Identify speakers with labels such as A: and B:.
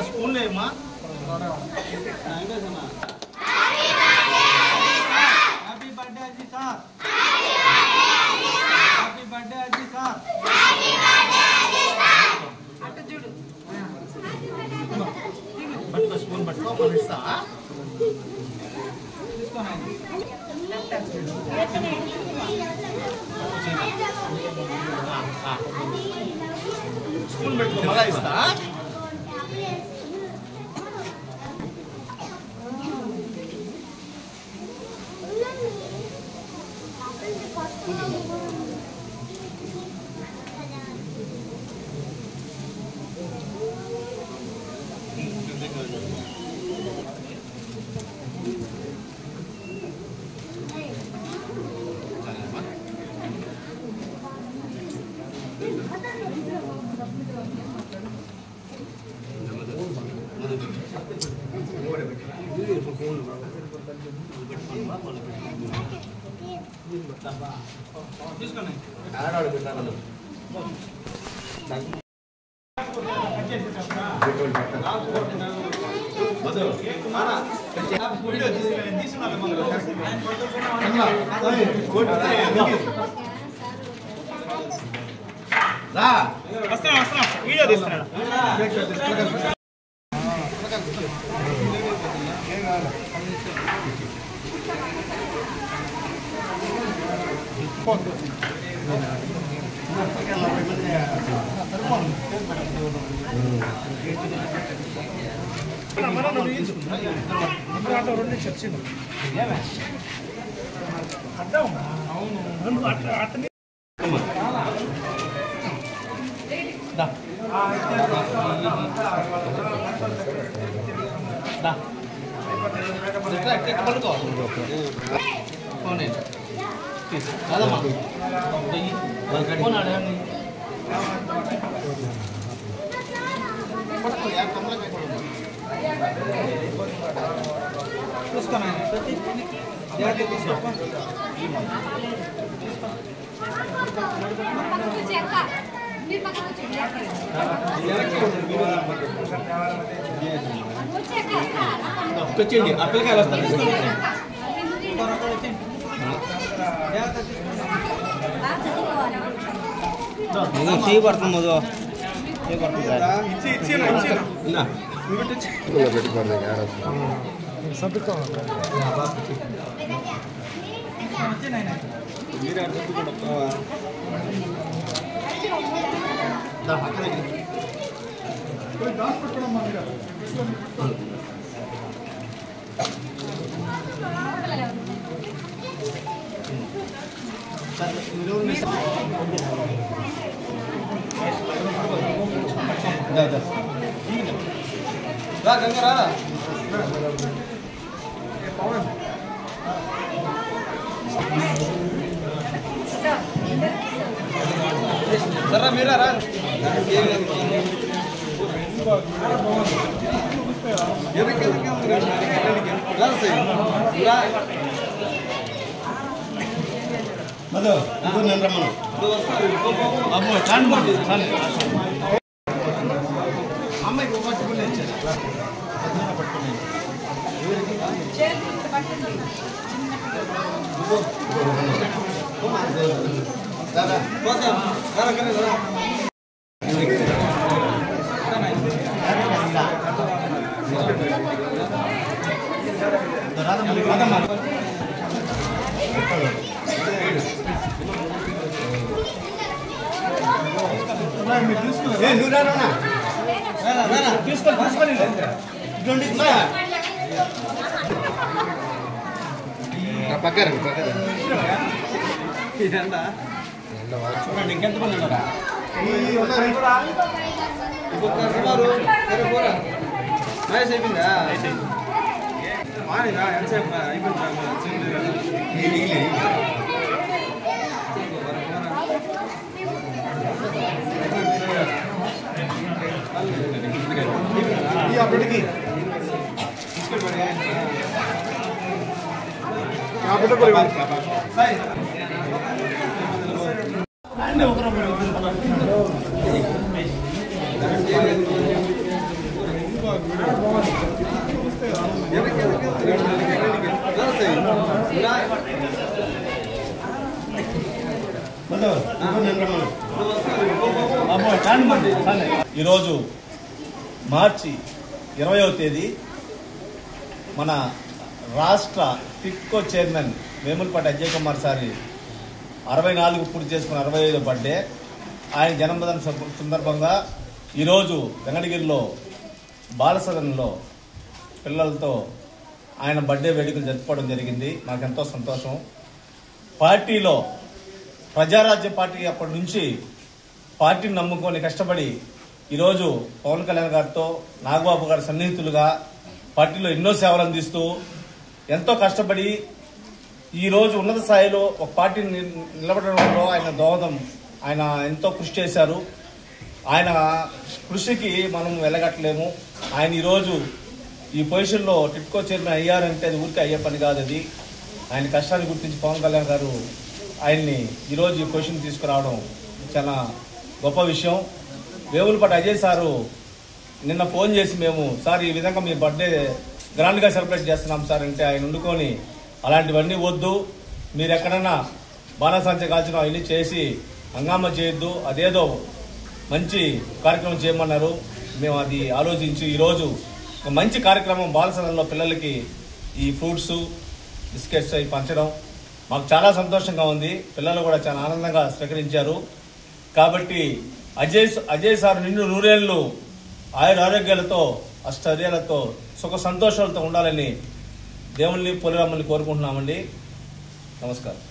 A: School లేమా happy birthday Aji sir happy birthday Aji sir అటు చూడు బట్ స్కూల్ బట్ కొనిస్తా తీసుకోనండి స్కూల్ పెట్టుకో మళ్ళా ఇస్తా తీసుకోండి వస్తున్నా వీడియో తీస్తున్నాడు వచ్చేయండి ఆ పిల్లకాయలు వస్తారు చేయి పడుతుంది మధు చేయి పడుతుంది రా గంగా రా సరే మీరా రా మధు నేను రమ్మను అమ్మో చాండి అమ్మాయికి ఒక పట్టుకుని ఇచ్చారు పట్టుకుని దాదా తీసుకొని పక్కన చూడండి ఇంకెంతమంది ఉన్నారా మ్యారేజ్ అయిపోయిందా మానేదా ఎంతసేపు అయిపోయింది
B: ఈరోజు మార్చి 20వ తేదీ మన రాష్ట్ర టిట్కో చైర్మన్ వేములపాటి అజయ్ కుమార్ సారి 64 పూర్తి చేసుకున్న 65వ బర్త్డే. ఆయన జన్మదిన సందర్భంగా ఈరోజు వెంకటగిరిలో బాలసదనంలో పిల్లలతో ఆయన బర్త్డే వేడుకలు జరుపుకోవడం జరిగింది. నాకెంతో సంతోషం. పార్టీలో ప్రజారాజ్య పార్టీ అప్పటి నుంచి పార్టీని నమ్ముకొని కష్టపడి ఈరోజు పవన్ కళ్యాణ్ గారితో నాగబాబు గారి సన్నిహితులుగా పార్టీలో ఎన్నో సేవలు అందిస్తూ ఎంతో కష్టపడి ఈరోజు ఉన్నత స్థాయిలో ఒక పార్టీని నిలబడడంలో ఆయన దోహదం, ఆయన ఎంతో కృషి చేశారు. ఆయన కృషికి మనం వెళ్ళగట్టలేము. ఆయన ఈరోజు ఈ పొజిషన్లో టిట్కో చైర్మన్ అయ్యారంటే అది ఊరికే అయ్యే పని కాదు. అది ఆయన కష్టాన్ని గుర్తించి పవన్ కళ్యాణ్ గారు ఆయన్ని ఈరోజు ఈ పొజిషన్ తీసుకురావడం చాలా గొప్ప విషయం. వేములపాటి అజయ్ సారు నిన్న ఫోన్ చేసి మేము సార్ ఈ విధంగా మీ బర్త్డే గ్రాండ్గా సెలబ్రేట్ చేస్తున్నాం సార్ అంటే ఆయన వండుకొని అలాంటివన్నీ వద్దు, మీరు ఎక్కడన్నా బాణసంచ కాల్చడం అవన్నీ చేసి హంగామా చేయొద్దు, అదేదో మంచి కార్యక్రమం చేయమన్నారు. మేము అది ఆలోచించి ఈరోజు ఒక మంచి కార్యక్రమం బాలసదనంలో పిల్లలకి ఈ ఫ్రూట్స్ బిస్కెట్స్ అవి పంచడం మాకు చాలా సంతోషంగా ఉంది. పిల్లలు కూడా చాలా ఆనందంగా స్వీకరించారు. కాబట్టి అజయ్ సార్ నిండు నూరేళ్లు ఆరోగ్యాలతో అష్టర్యాలతో సుఖ సంతోషాలతో ఉండాలని దేవుణ్ణి పొలిరమ్మని కోరుకుంటున్నామండి. నమస్కారం.